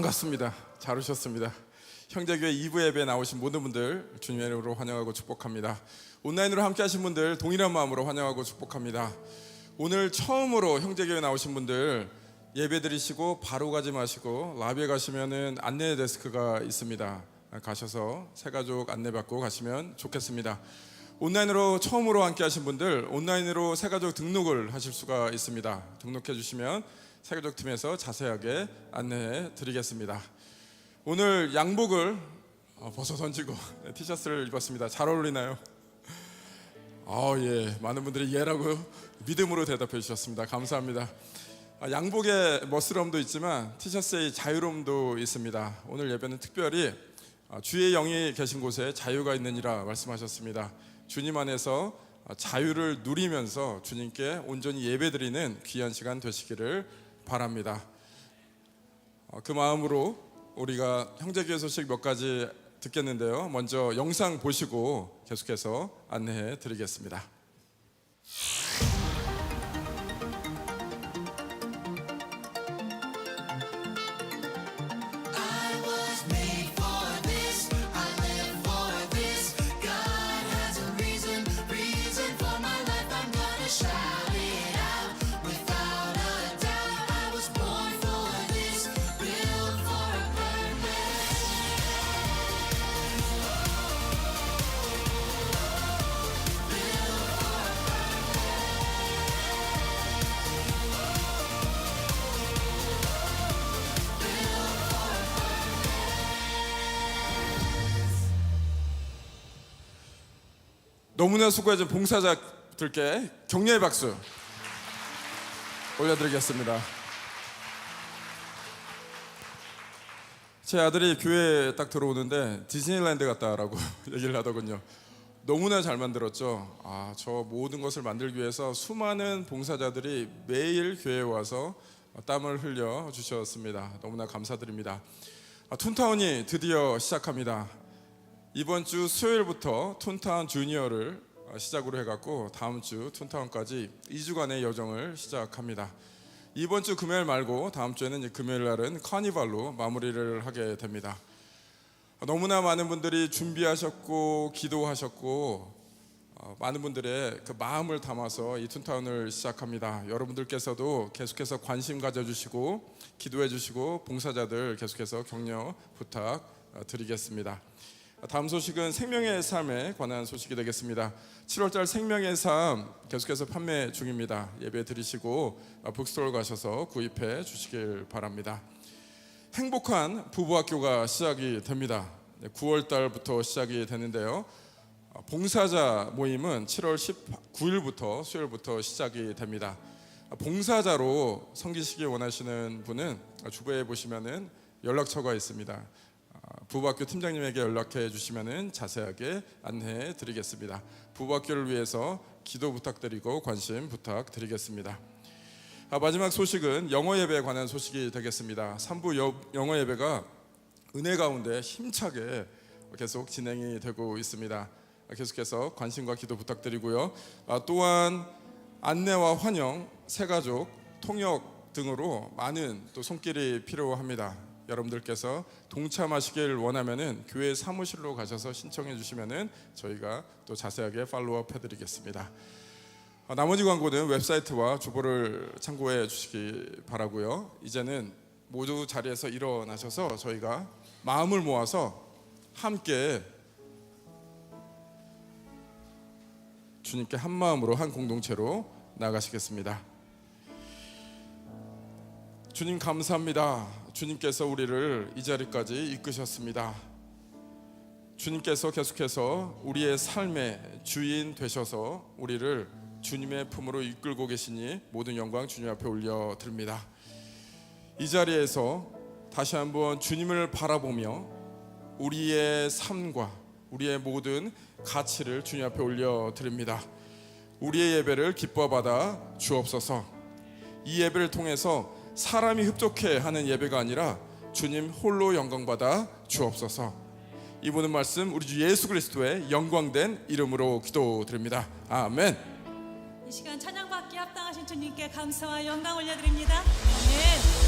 반갑습니다. 잘 오셨습니다. 형제교회 2부 예배에 나오신 모든 분들 주님의 이름으로 환영하고 축복합니다. 온라인으로 함께 하신 분들 동일한 마음으로 환영하고 축복합니다. 오늘 처음으로 형제교회 나오신 분들 예배 드리시고 바로 가지 마시고 라비에 가시면은 안내 데스크가 있습니다. 가셔서 새가족 안내받고 가시면 좋겠습니다. 온라인으로 처음으로 함께 하신 분들 온라인으로 새가족 등록을 하실 수가 있습니다. 등록해 주시면 새가족 팀에서 자세하게 안내해 드리겠습니다. 오늘 양복을 벗어 던지고 티셔츠를 입었습니다. 잘 어울리나요? 예, 많은 분들이 예라고 믿음으로 대답해 주셨습니다. 감사합니다. 양복의 멋스러움도 있지만 티셔츠의 자유로움도 있습니다. 오늘 예배는 특별히 주의 영이 계신 곳에 자유가 있느니라 말씀하셨습니다. 주님 안에서 자유를 누리면서 주님께 온전히 예배드리는 귀한 시간 되시기를 바랍니다. 그 마음으로 우리가 형제교회 소식 몇 가지 듣겠는데요. 먼저 영상 보시고 계속해서 안내해 드리겠습니다. 너무나 수고해준 봉사자들께 격려의 박수 올려드리겠습니다. 제 아들이 교회에 딱 들어오는데 디즈니랜드 같다라고 얘기를 하더군요. 너무나 잘 만들었죠. 저 모든 것을 만들기 위해서 수많은 봉사자들이 매일 교회에 와서 땀을 흘려 주셨습니다. 너무나 감사드립니다. 툰타운이 드디어 시작합니다. 이번 주 수요일부터 툰타운 주니어를 시작으로 해갖고 다음 주 툰타운까지 2주간의 여정을 시작합니다. 이번 주 금요일 말고 다음 주에는 금요일 날은 카니발로 마무리를 하게 됩니다. 너무나 많은 분들이 준비하셨고 기도하셨고 많은 분들의 그 마음을 담아서 이 툰타운을 시작합니다. 여러분들께서도 계속해서 관심 가져주시고 기도해 주시고 봉사자들 계속해서 격려 부탁드리겠습니다. 다음 소식은 생명의 삶에 관한 소식이 되겠습니다. 7월달 생명의 삶 계속해서 판매 중입니다. 예배 드리시고 북스토어 가셔서 구입해 주시길 바랍니다. 행복한 부부학교가 시작이 됩니다. 9월달부터 시작이 되는데요. 봉사자 모임은 7월 19일부터 수요일부터 시작이 됩니다. 봉사자로 섬기시기 원하시는 분은 주부에 보시면은 연락처가 있습니다. 부부학교 팀장님에게 연락해 주시면 자세하게 안내해 드리겠습니다. 부부학교를 위해서 기도 부탁드리고 관심 부탁드리겠습니다. 마지막 소식은 영어 예배에 관한 소식이 되겠습니다. 3부 영어 예배가 은혜 가운데 힘차게 계속 진행이 되고 있습니다. 계속해서 관심과 기도 부탁드리고요. 또한 안내와 환영, 새가족, 통역 등으로 많은 또 손길이 필요합니다. 여러분들께서 동참하시길 원하면은 교회 사무실로 가셔서 신청해 주시면은 저희가 또 자세하게 팔로우업 해드리겠습니다. 나머지 광고는 웹사이트와 주보를 참고해 주시기 바라고요. 이제는 모두 자리에서 일어나셔서 저희가 마음을 모아서 함께 주님께 한 마음으로 한 공동체로 나가시겠습니다. 주님 감사합니다. 주님께서 우리를 이 자리까지 이끄셨습니다. 주님께서 계속해서 우리의 삶의 주인 되셔서 우리를 주님의 품으로 이끌고 계시니 모든 영광 주님 앞에 올려드립니다. 이 자리에서 다시 한번 주님을 바라보며 우리의 삶과 우리의 모든 가치를 주님 앞에 올려드립니다. 우리의 예배를 기뻐 받아 주옵소서. 이 예배를 통해서 사람이 흡족해 하는 예배가 아니라 주님 홀로 영광받아 주옵소서. 이 모든 말씀 우리 주 예수 그리스도의 영광된 이름으로 기도드립니다. 아멘. 이 시간 찬양받기에 합당하신 주님께 감사와 영광 올려드립니다. 아멘.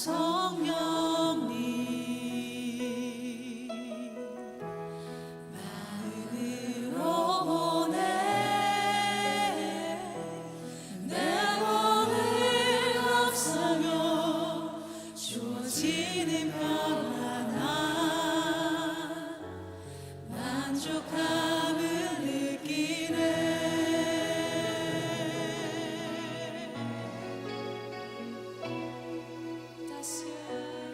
성령님 마음으로 오네 내 몸을 감싸며 주어지는 평안한 만족함을 느끼네 다시야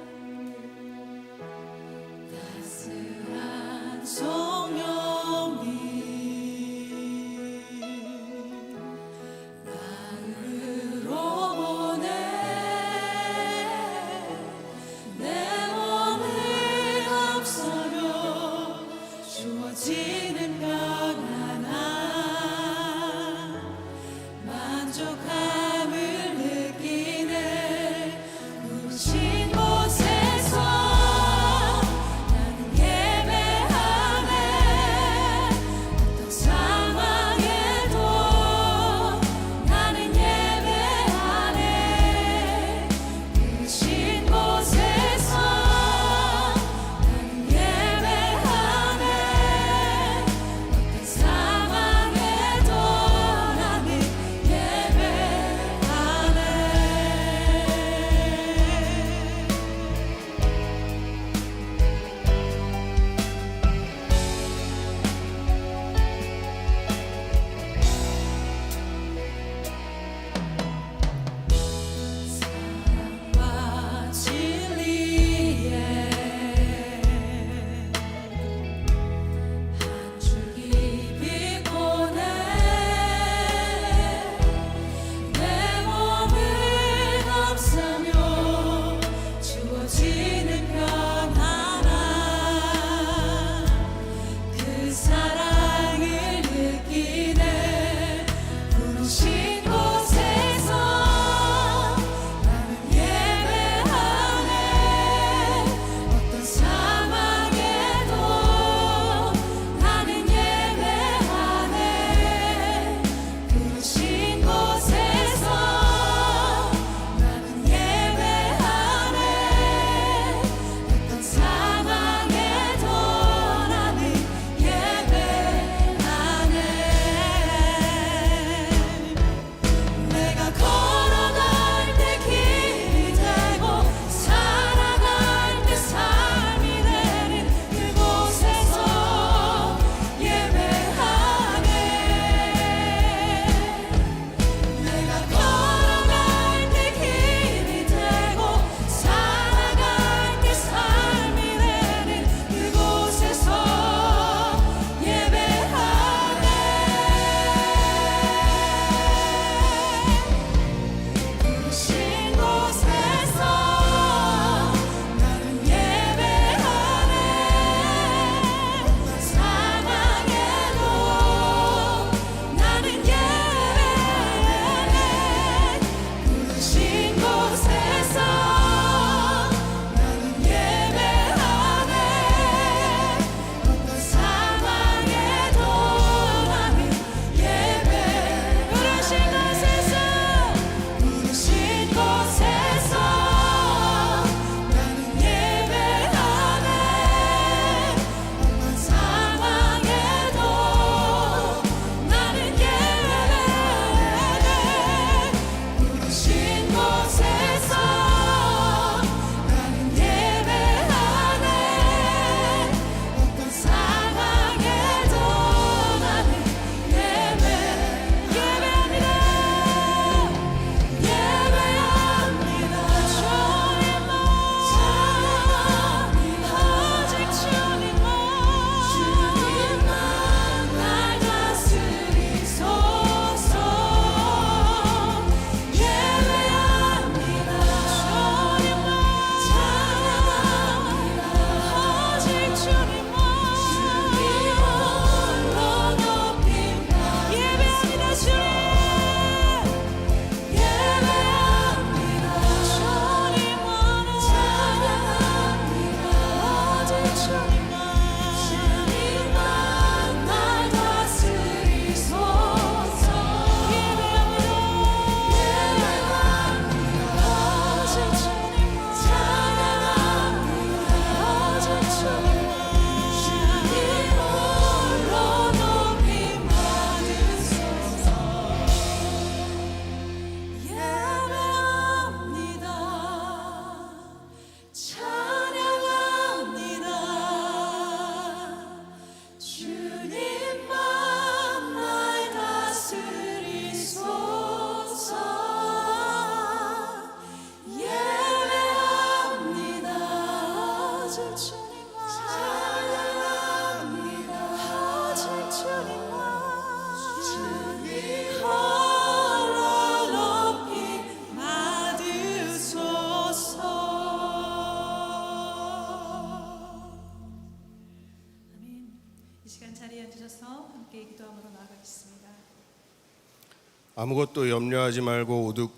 아무것도 염려하지 말고 오직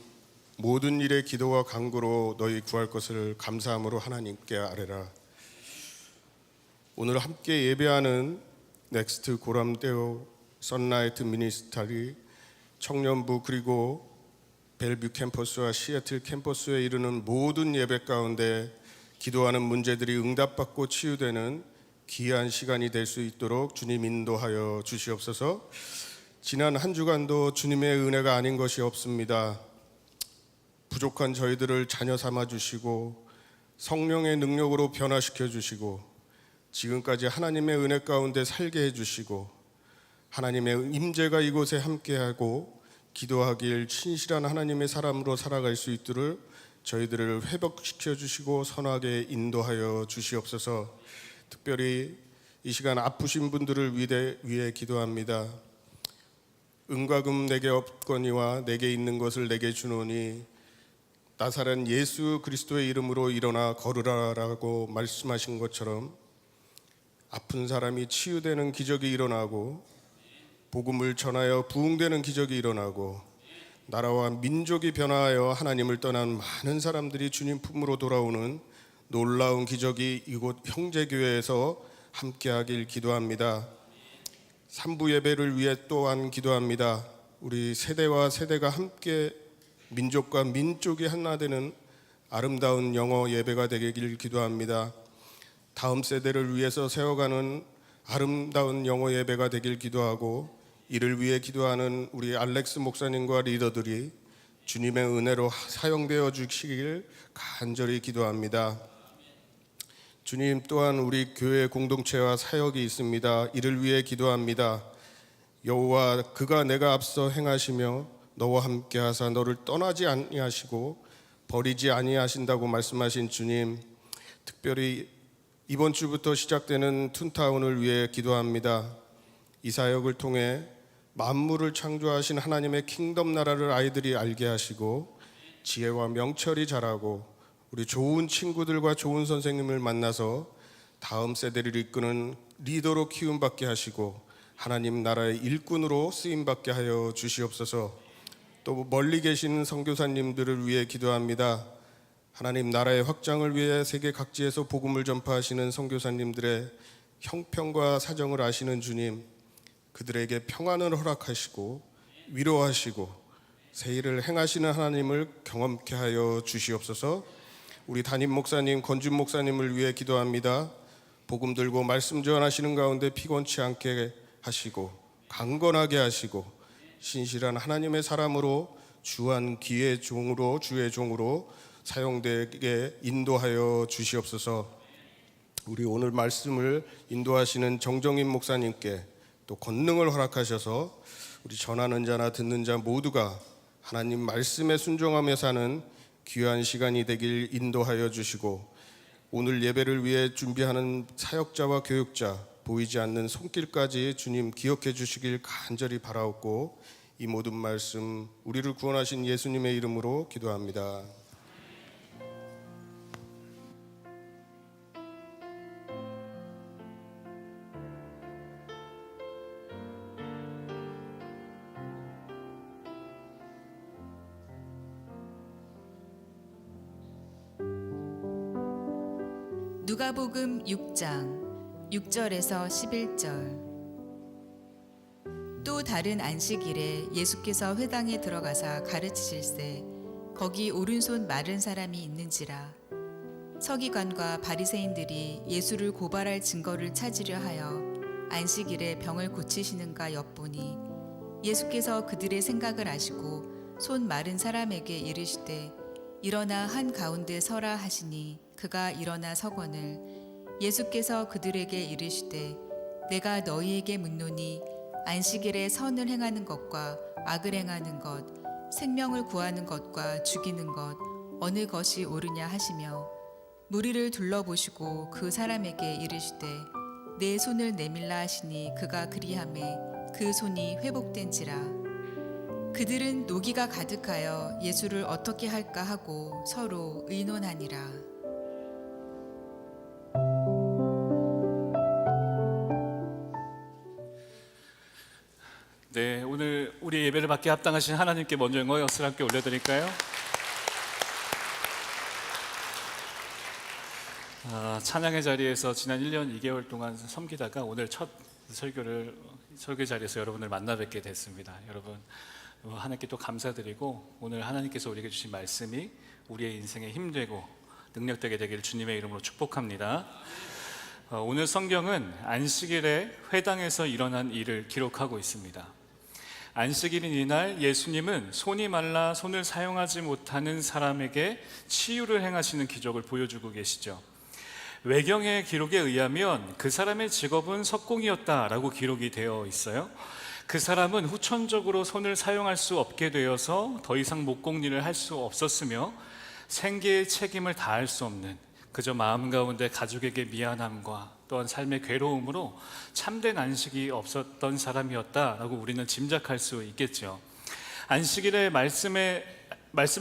모든 일에 기도와 간구로 너희 구할 것을 감사함으로 하나님께 아뢰라. 오늘 함께 예배하는 넥스트 고람데오 선라이트 미니스터리 청년부 그리고 벨뷰 캠퍼스와 시애틀 캠퍼스에 이르는 모든 예배 가운데 기도하는 문제들이 응답받고 치유되는 귀한 시간이 될 수 있도록 주님 인도하여 주시옵소서. 지난 한 주간도 주님의 은혜가 아닌 것이 없습니다. 부족한 저희들을 자녀 삼아 주시고 성령의 능력으로 변화시켜 주시고 지금까지 하나님의 은혜 가운데 살게 해 주시고 하나님의 임재가 이곳에 함께하고 기도하길 신실한 하나님의 사람으로 살아갈 수 있도록 저희들을 회복시켜 주시고 선하게 인도하여 주시옵소서. 특별히 이 시간 아프신 분들을 위해 기도합니다. 은과 금 내게 없거니와 내게 있는 것을 내게 주노니 나사렛 예수 그리스도의 이름으로 일어나 걸으라라고 말씀하신 것처럼 아픈 사람이 치유되는 기적이 일어나고 복음을 전하여 부흥되는 기적이 일어나고 나라와 민족이 변화하여 하나님을 떠난 많은 사람들이 주님 품으로 돌아오는 놀라운 기적이 이곳 형제교회에서 함께하길 기도합니다. 3부 예배를 위해 또한 기도합니다. 우리 세대와 세대가 함께 민족과 민족이 하나 되는 아름다운 영어 예배가 되길 기도합니다. 다음 세대를 위해서 세워가는 아름다운 영어 예배가 되길 기도하고 이를 위해 기도하는 우리 알렉스 목사님과 리더들이 주님의 은혜로 사용되어 주시길 간절히 기도합니다. 주님 또한 우리 교회 공동체와 사역이 있습니다. 이를 위해 기도합니다. 여호와 그가 내가 앞서 행하시며 너와 함께하사 너를 떠나지 아니하시고 버리지 아니하신다고 말씀하신 주님, 특별히 이번 주부터 시작되는 툰타운을 위해 기도합니다. 이 사역을 통해 만물을 창조하신 하나님의 킹덤 나라를 아이들이 알게 하시고 지혜와 명철이 자라고 우리 좋은 친구들과 좋은 선생님을 만나서 다음 세대를 이끄는 리더로 키움받게 하시고 하나님 나라의 일꾼으로 쓰임받게 하여 주시옵소서. 또 멀리 계시는 선교사님들을 위해 기도합니다. 하나님 나라의 확장을 위해 세계 각지에서 복음을 전파하시는 선교사님들의 형편과 사정을 아시는 주님, 그들에게 평안을 허락하시고 위로하시고 새 일을 행하시는 하나님을 경험케 하여 주시옵소서. 우리 담임 목사님, 건준 목사님을 위해 기도합니다. 복음 들고 말씀 전하시는 가운데 피곤치 않게 하시고 강건하게 하시고 신실한 하나님의 사람으로 주한 기의 종으로 주의 종으로 사용되게 인도하여 주시옵소서. 우리 오늘 말씀을 인도하시는 정정인 목사님께 또 권능을 허락하셔서 우리 전하는 자나 듣는 자 모두가 하나님 말씀에 순종하며 사는 귀한 시간이 되길 인도하여 주시고 오늘 예배를 위해 준비하는 사역자와 교육자 보이지 않는 손길까지 주님 기억해 주시길 간절히 바라옵고 이 모든 말씀 우리를 구원하신 예수님의 이름으로 기도합니다. 누가복음 6장 6절에서 11절. 또 다른 안식일에 예수께서 회당에 들어가사 가르치실세 거기 오른손 마른 사람이 있는지라. 서기관과 바리새인들이 예수를 고발할 증거를 찾으려 하여 안식일에 병을 고치시는가 엿보니 예수께서 그들의 생각을 아시고 손 마른 사람에게 이르시되 일어나 한 가운데 서라 하시니 그가 일어나 서거늘 예수께서 그들에게 이르시되 내가 너희에게 묻노니 안식일에 선을 행하는 것과 악을 행하는 것 생명을 구하는 것과 죽이는 것 어느 것이 옳으냐 하시며 무리를 둘러보시고 그 사람에게 이르시되 내 손을 내밀라 하시니 그가 그리하매 그 손이 회복된지라. 그들은 노기가 가득하여 예수를 어떻게 할까 하고 서로 의논하니라. 네, 오늘 우리 예배를 받게 합당하신 하나님께 먼저 영광의 박수를 함께 올려드릴까요? 찬양의 자리에서 지난 1년 2개월 동안 섬기다가 오늘 첫 설교 자리에서 여러분을 만나 뵙게 됐습니다. 여러분 하나님께 또 감사드리고 오늘 하나님께서 우리에게 주신 말씀이 우리의 인생에 힘되고 능력되게 되기를 주님의 이름으로 축복합니다. 오늘 성경은 안식일에 회당에서 일어난 일을 기록하고 있습니다. 안식일인 이날 예수님은 손이 말라 손을 사용하지 못하는 사람에게 치유를 행하시는 기적을 보여주고 계시죠. 외경의 기록에 의하면 그 사람의 직업은 석공이었다라고 기록이 되어 있어요. 그 사람은 후천적으로 손을 사용할 수 없게 되어서 더 이상 목공일을 할 수 없었으며 생계의 책임을 다할 수 없는, 그저 마음 가운데 가족에게 미안함과 또한 삶의 괴로움으로 참된 안식이 없었던 사람이었다라고 우리는 짐작할 수 있겠죠. 안식일의 말씀을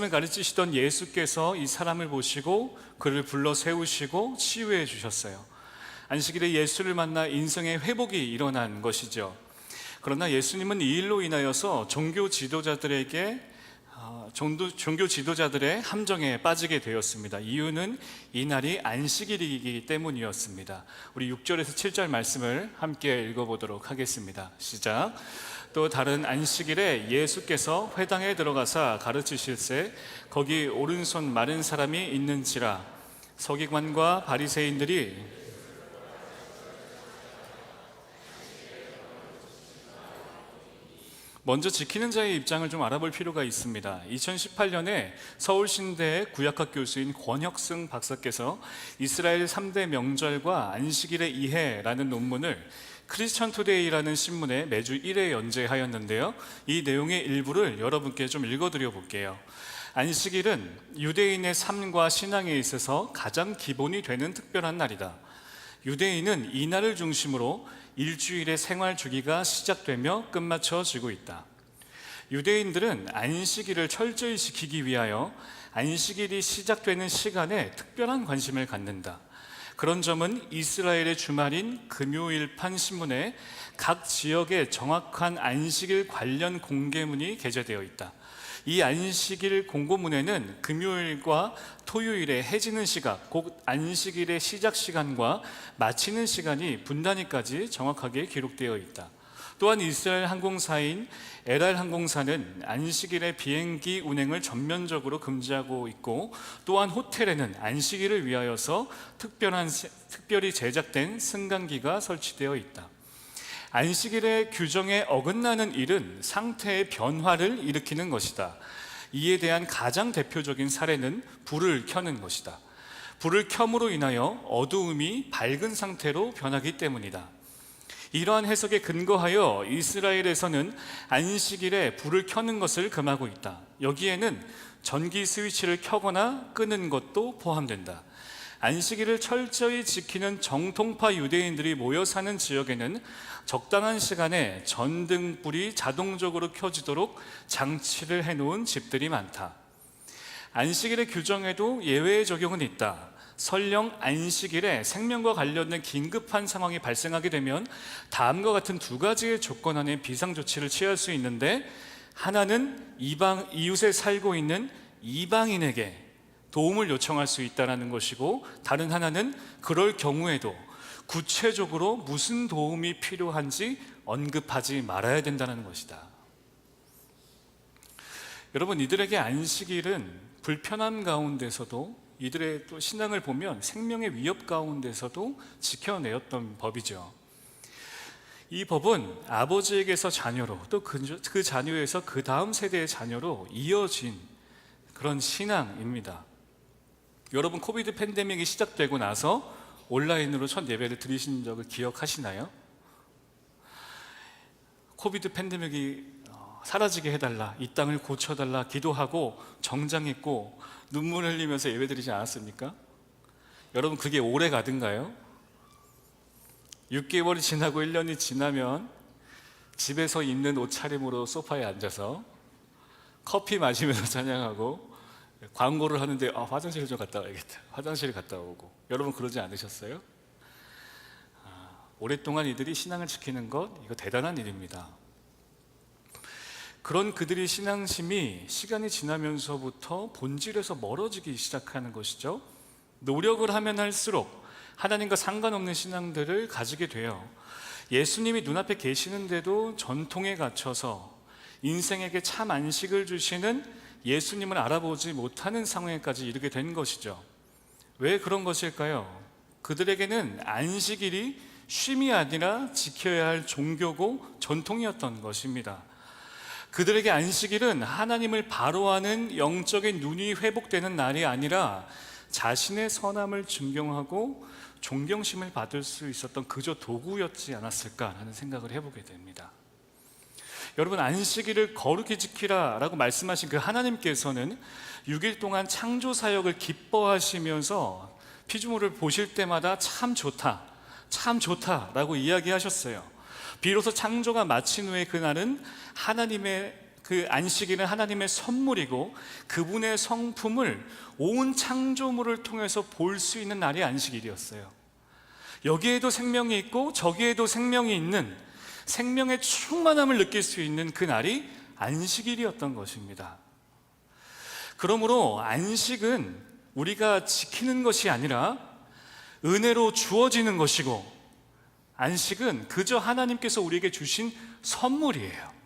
가르치시던 예수께서 이 사람을 보시고 그를 불러 세우시고 치유해 주셨어요. 안식일에 예수를 만나 인생의 회복이 일어난 것이죠. 그러나 예수님은 이 일로 인하여서 종교 지도자들의 함정에 빠지게 되었습니다. 이유는 이날이 안식일이기 때문이었습니다. 우리 6절에서 7절 말씀을 함께 읽어보도록 하겠습니다. 시작. 또 다른 안식일에 예수께서 회당에 들어가사 가르치실세 거기 오른손 마른 사람이 있는지라. 서기관과 바리새인들이 먼저 지키는 자의 입장을 좀 알아볼 필요가 있습니다. 2018년에 서울신대의 구약학 교수인 권혁승 박사께서 이스라엘 3대 명절과 안식일의 이해라는 논문을 크리스천 투데이라는 신문에 매주 1회 연재하였는데요. 이 내용의 일부를 여러분께 좀 읽어드려 볼게요. 안식일은 유대인의 삶과 신앙에 있어서 가장 기본이 되는 특별한 날이다. 유대인은 이 날을 중심으로 일주일의 생활 주기가 시작되며 끝마쳐지고 있다. 유대인들은 안식일을 철저히 지키기 위하여 안식일이 시작되는 시간에 특별한 관심을 갖는다. 그런 점은 이스라엘의 주말인 금요일판 신문에 각 지역의 정확한 안식일 관련 공개문이 게재되어 있다. 이 안식일 공고문에는 금요일과 토요일에 해지는 시각, 곧 안식일의 시작 시간과 마치는 시간이 분단위까지 정확하게 기록되어 있다. 또한 이스라엘 항공사인 LR 항공사는 안식일의 비행기 운행을 전면적으로 금지하고 있고, 또한 호텔에는 안식일을 위하여서 특별히 제작된 승강기가 설치되어 있다. 안식일의 규정에 어긋나는 일은 상태의 변화를 일으키는 것이다. 이에 대한 가장 대표적인 사례는 불을 켜는 것이다. 불을 켬으로 인하여 어두움이 밝은 상태로 변하기 때문이다. 이러한 해석에 근거하여 이스라엘에서는 안식일에 불을 켜는 것을 금하고 있다. 여기에는 전기 스위치를 켜거나 끄는 것도 포함된다. 안식일을 철저히 지키는 정통파 유대인들이 모여 사는 지역에는 적당한 시간에 전등불이 자동적으로 켜지도록 장치를 해놓은 집들이 많다. 안식일의 규정에도 예외의 적용은 있다. 설령 안식일에 생명과 관련된 긴급한 상황이 발생하게 되면 다음과 같은 두 가지의 조건 안에 비상조치를 취할 수 있는데, 하나는 이웃에 살고 있는 이방인에게 도움을 요청할 수 있다는 것이고, 다른 하나는 그럴 경우에도 구체적으로 무슨 도움이 필요한지 언급하지 말아야 된다는 것이다. 여러분, 이들에게 안식일은 불편함 가운데서도, 이들의 또 신앙을 보면 생명의 위협 가운데서도 지켜내었던 법이죠. 이 법은 아버지에게서 자녀로, 또 그 자녀에서 그 다음 세대의 자녀로 이어진 그런 신앙입니다. 여러분, 코비드 팬데믹이 시작되고 나서 온라인으로 첫 예배를 드리신 적을 기억하시나요? 코비드 팬데믹이 사라지게 해달라, 이 땅을 고쳐달라 기도하고 정장입고 눈물 흘리면서 예배 드리지 않았습니까? 여러분, 그게 오래 가든가요? 6개월이 지나고 1년이 지나면 집에서 입는 옷차림으로 소파에 앉아서 커피 마시면서 찬양하고 광고를 하는데 화장실 좀 갔다 와야겠다, 화장실 갔다 오고. 여러분, 그러지 않으셨어요? 오랫동안 이들이 신앙을 지키는 것, 이거 대단한 일입니다. 그런 그들의 신앙심이 시간이 지나면서부터 본질에서 멀어지기 시작하는 것이죠. 노력을 하면 할수록 하나님과 상관없는 신앙들을 가지게 돼요. 예수님이 눈앞에 계시는데도 전통에 갇혀서 인생에게 참 안식을 주시는 예수님을 알아보지 못하는 상황에까지 이르게 된 것이죠. 왜 그런 것일까요? 그들에게는 안식일이 쉼이 아니라 지켜야 할 종교고 전통이었던 것입니다. 그들에게 안식일은 하나님을 바로하는 영적인 눈이 회복되는 날이 아니라 자신의 선함을 증명하고 존경심을 받을 수 있었던 그저 도구였지 않았을까라는 생각을 해보게 됩니다. 여러분, 안식일을 거룩히 지키라 라고 말씀하신 그 하나님께서는 6일 동안 창조 사역을 기뻐하시면서 피조물을 보실 때마다 참 좋다, 참 좋다 라고 이야기하셨어요. 비로소 창조가 마친 후에 그날은 그 안식일은 하나님의 선물이고 그분의 성품을 온 창조물을 통해서 볼 수 있는 날이 안식일이었어요. 여기에도 생명이 있고 저기에도 생명이 있는, 생명의 충만함을 느낄 수 있는 그 날이 안식일이었던 것입니다. 그러므로 안식은 우리가 지키는 것이 아니라 은혜로 주어지는 것이고, 안식은 그저 하나님께서 우리에게 주신 선물이에요.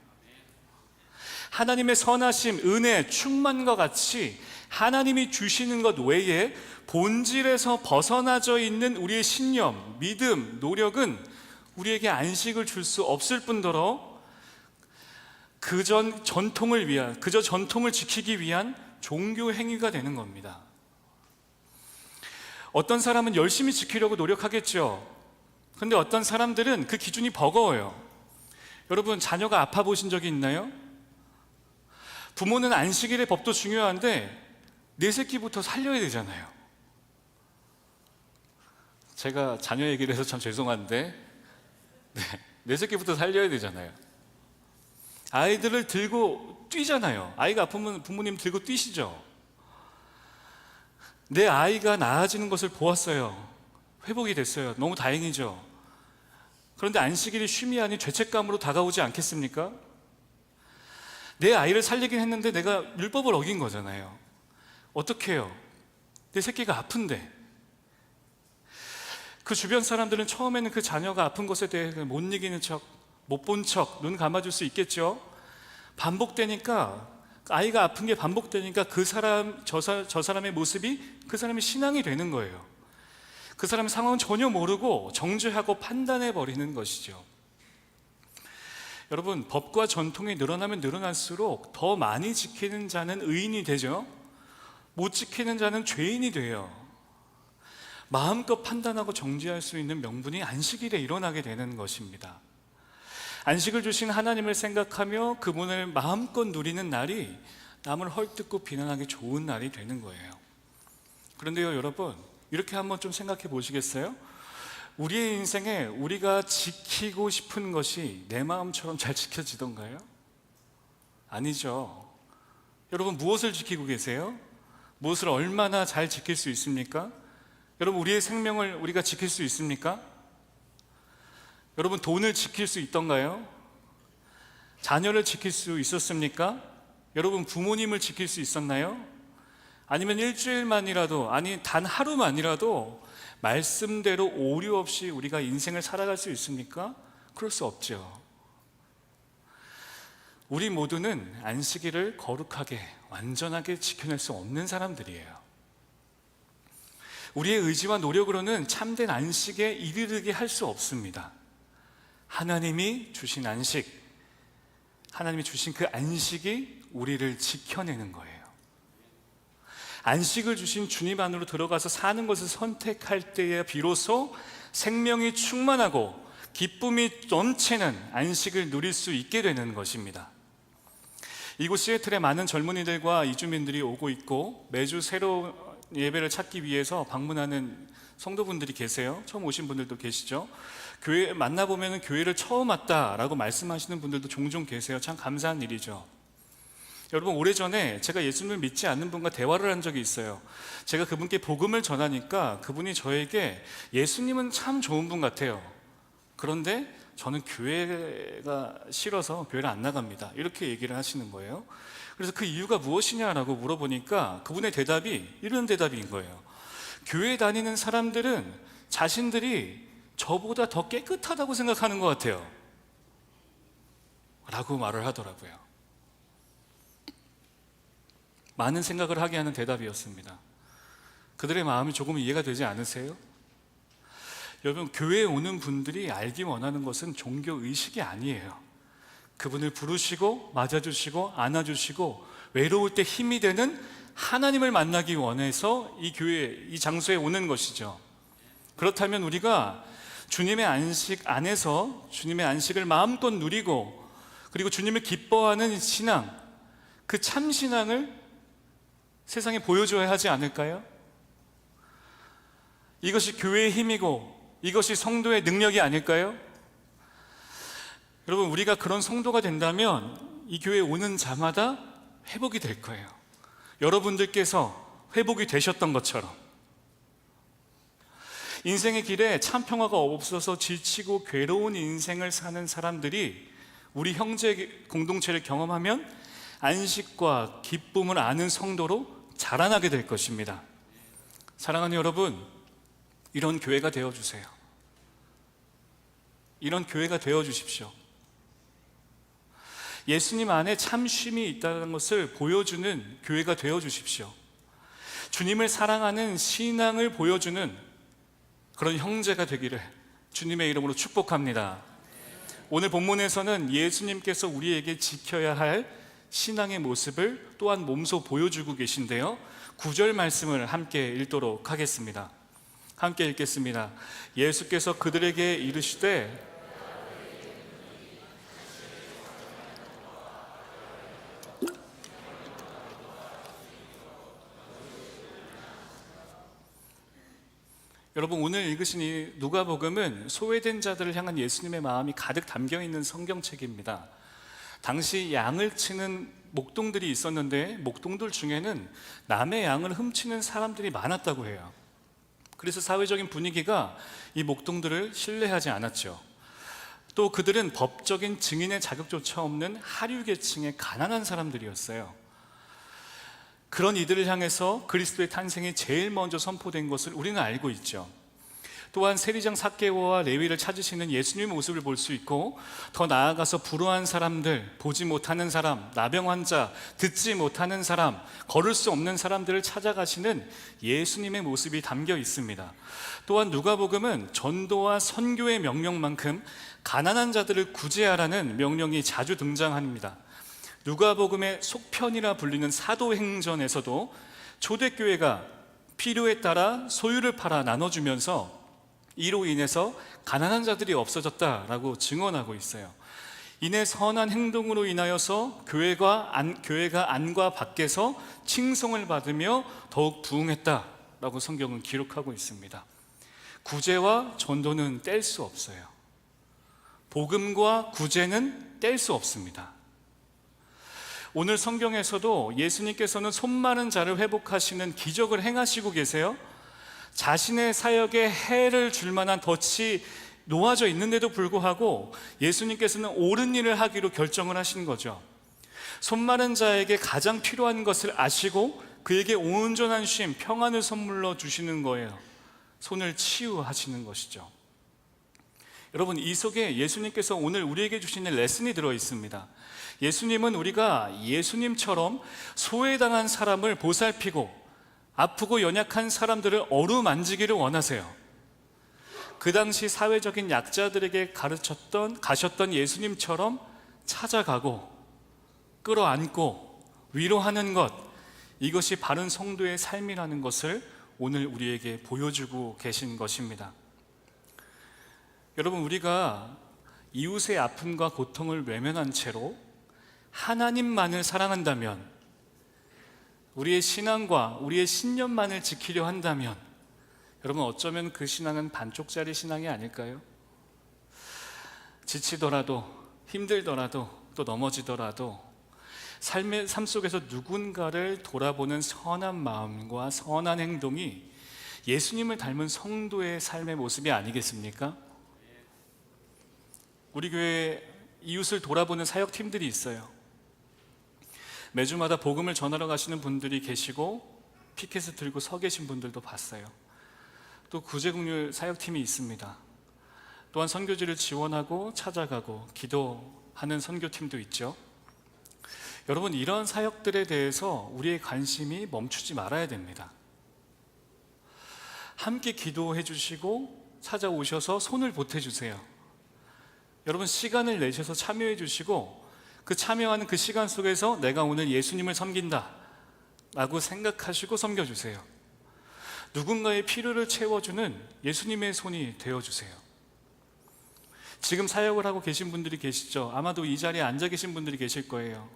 하나님의 선하심, 은혜, 충만과 같이 하나님이 주시는 것 외에 본질에서 벗어나져 있는 우리의 신념, 믿음, 노력은 우리에게 안식을 줄 수 없을 뿐더러 그저 전통을 지키기 위한 종교 행위가 되는 겁니다. 어떤 사람은 열심히 지키려고 노력하겠죠. 근데 어떤 사람들은 그 기준이 버거워요. 여러분, 자녀가 아파 보신 적이 있나요? 부모는 안식일의 법도 중요한데 내 새끼부터 살려야 되잖아요. 제가 자녀 얘기를 해서 참 죄송한데 내 새끼부터 살려야 되잖아요. 아이들을 들고 뛰잖아요. 아이가 아프면 부모님 들고 뛰시죠. 내 아이가 나아지는 것을 보았어요. 회복이 됐어요. 너무 다행이죠. 그런데 안식일이 쉼이 아닌 죄책감으로 다가오지 않겠습니까? 내 아이를 살리긴 했는데 내가 율법을 어긴 거잖아요. 어떻게 해요? 내 새끼가 아픈데. 그 주변 사람들은 처음에는 그 자녀가 아픈 것에 대해 못 이기는 척, 못 본 척, 눈 감아줄 수 있겠죠. 반복되니까, 아이가 아픈 게 반복되니까 저 사람의 모습이 그 사람의 신앙이 되는 거예요. 그 사람의 상황은 전혀 모르고 정죄하고 판단해 버리는 것이죠. 여러분, 법과 전통이 늘어나면 늘어날수록 더 많이 지키는 자는 의인이 되죠. 못 지키는 자는 죄인이 돼요. 마음껏 판단하고 정죄할 수 있는 명분이 안식일에 일어나게 되는 것입니다. 안식을 주신 하나님을 생각하며 그분을 마음껏 누리는 날이 남을 헐뜯고 비난하기 좋은 날이 되는 거예요. 그런데요, 여러분, 이렇게 한번 좀 생각해 보시겠어요? 우리의 인생에 우리가 지키고 싶은 것이 내 마음처럼 잘 지켜지던가요? 아니죠. 여러분, 무엇을 지키고 계세요? 무엇을 얼마나 잘 지킬 수 있습니까? 여러분, 우리의 생명을 우리가 지킬 수 있습니까? 여러분, 돈을 지킬 수 있던가요? 자녀를 지킬 수 있었습니까? 여러분, 부모님을 지킬 수 있었나요? 아니면 일주일만이라도, 아니 단 하루만이라도 말씀대로 오류 없이 우리가 인생을 살아갈 수 있습니까? 그럴 수 없죠. 우리 모두는 안식일을 거룩하게, 완전하게 지켜낼 수 없는 사람들이에요. 우리의 의지와 노력으로는 참된 안식에 이르게 할 수 없습니다. 하나님이 주신 안식, 하나님이 주신 그 안식이 우리를 지켜내는 거예요. 안식을 주신 주님 안으로 들어가서 사는 것을 선택할 때에 비로소 생명이 충만하고 기쁨이 넘치는 안식을 누릴 수 있게 되는 것입니다. 이곳 시애틀에 많은 젊은이들과 이주민들이 오고 있고 매주 새로운 예배를 찾기 위해서 방문하는 성도분들이 계세요. 처음 오신 분들도 계시죠. 교회 만나보면 교회를 처음 왔다라고 말씀하시는 분들도 종종 계세요. 참 감사한 일이죠. 여러분, 오래전에 제가 예수님을 믿지 않는 분과 대화를 한 적이 있어요. 제가 그분께 복음을 전하니까 그분이 저에게 예수님은 참 좋은 분 같아요. 그런데 저는 교회가 싫어서 교회를 안 나갑니다. 이렇게 얘기를 하시는 거예요. 그래서 그 이유가 무엇이냐라고 물어보니까 그분의 대답이 이런 대답인 거예요. 교회 다니는 사람들은 자신들이 저보다 더 깨끗하다고 생각하는 것 같아요 라고 말을 하더라고요. 많은 생각을 하게 하는 대답이었습니다. 그들의 마음이 조금 이해가 되지 않으세요? 여러분, 교회에 오는 분들이 알기 원하는 것은 종교의식이 아니에요. 그분을 부르시고 맞아주시고 안아주시고 외로울 때 힘이 되는 하나님을 만나기 원해서 이 교회, 이 장소에 오는 것이죠. 그렇다면 우리가 주님의 안식 안에서 주님의 안식을 마음껏 누리고 그리고 주님을 기뻐하는 신앙, 그 참 신앙을 세상에 보여줘야 하지 않을까요? 이것이 교회의 힘이고 이것이 성도의 능력이 아닐까요? 여러분, 우리가 그런 성도가 된다면 이 교회에 오는 자마다 회복이 될 거예요. 여러분들께서 회복이 되셨던 것처럼. 인생의 길에 참 평화가 없어서 지치고 괴로운 인생을 사는 사람들이 우리 형제 공동체를 경험하면 안식과 기쁨을 아는 성도로 자라나게 될 것입니다. 사랑하는 여러분, 이런 교회가 되어주세요. 이런 교회가 되어주십시오. 예수님 안에 참 쉼이 있다는 것을 보여주는 교회가 되어주십시오. 주님을 사랑하는 신앙을 보여주는 그런 형제가 되기를 주님의 이름으로 축복합니다. 오늘 본문에서는 예수님께서 우리에게 지켜야 할 신앙의 모습을 또한 몸소 보여주고 계신데요, 9절 말씀을 함께 읽도록 하겠습니다. 함께 읽겠습니다. 예수께서 그들에게 이르시되 여러분, 오늘 읽으신 이 누가복음은 소외된 자들을 향한 예수님의 마음이 가득 담겨있는 성경책입니다. 당시 양을 치는 목동들이 있었는데 목동들 중에는 남의 양을 훔치는 사람들이 많았다고 해요. 그래서 사회적인 분위기가 이 목동들을 신뢰하지 않았죠. 또 그들은 법적인 증인의 자격조차 없는 하류계층의 가난한 사람들이었어요. 그런 이들을 향해서 그리스도의 탄생이 제일 먼저 선포된 것을 우리는 알고 있죠. 또한 세리장 삭개오와 레위를 찾으시는 예수님의 모습을 볼 수 있고, 더 나아가서 불우한 사람들, 보지 못하는 사람, 나병 환자, 듣지 못하는 사람, 걸을 수 없는 사람들을 찾아가시는 예수님의 모습이 담겨 있습니다. 또한 누가복음은 전도와 선교의 명령만큼 가난한 자들을 구제하라는 명령이 자주 등장합니다. 누가복음의 속편이라 불리는 사도행전에서도 초대교회가 필요에 따라 소유를 팔아 나눠주면서 이로 인해서 가난한 자들이 없어졌다라고 증언하고 있어요. 이내 선한 행동으로 인하여서 교회가 안과 밖에서 칭송을 받으며 더욱 부흥했다라고 성경은 기록하고 있습니다. 구제와 전도는 뗄 수 없어요. 복음과 구제는 뗄 수 없습니다. 오늘 성경에서도 예수님께서는 손 마른 자를 회복하시는 기적을 행하시고 계세요. 자신의 사역에 해를 줄 만한 덫이 놓아져 있는데도 불구하고 예수님께서는 옳은 일을 하기로 결정을 하신 거죠. 손 마른 자에게 가장 필요한 것을 아시고 그에게 온전한 쉼, 평안을 선물로 주시는 거예요. 손을 치유하시는 것이죠. 여러분, 이 속에 예수님께서 오늘 우리에게 주시는 레슨이 들어 있습니다. 예수님은 우리가 예수님처럼 소외당한 사람을 보살피고 아프고 연약한 사람들을 어루만지기를 원하세요. 그 당시 사회적인 약자들에게 가셨던 예수님처럼 찾아가고 끌어안고 위로하는 것, 이것이 바른 성도의 삶이라는 것을 오늘 우리에게 보여주고 계신 것입니다. 여러분, 우리가 이웃의 아픔과 고통을 외면한 채로 하나님만을 사랑한다면, 우리의 신앙과 우리의 신념만을 지키려 한다면, 여러분, 어쩌면 그 신앙은 반쪽짜리 신앙이 아닐까요? 지치더라도, 힘들더라도, 또 넘어지더라도 삶 속에서 누군가를 돌아보는 선한 마음과 선한 행동이 예수님을 닮은 성도의 삶의 모습이 아니겠습니까? 우리 교회 이웃을 돌아보는 사역팀들이 있어요. 매주마다 복음을 전하러 가시는 분들이 계시고 피켓을 들고 서 계신 분들도 봤어요. 또 구제국률 사역팀이 있습니다. 또한 선교지를 지원하고 찾아가고 기도하는 선교팀도 있죠. 여러분, 이런 사역들에 대해서 우리의 관심이 멈추지 말아야 됩니다. 함께 기도해 주시고 찾아오셔서 손을 보태주세요. 여러분, 시간을 내셔서 참여해 주시고 그 참여하는 그 시간 속에서 내가 오늘 예수님을 섬긴다 라고 생각하시고 섬겨주세요. 누군가의 필요를 채워주는 예수님의 손이 되어주세요. 지금 사역을 하고 계신 분들이 계시죠. 아마도 이 자리에 앉아 계신 분들이 계실 거예요.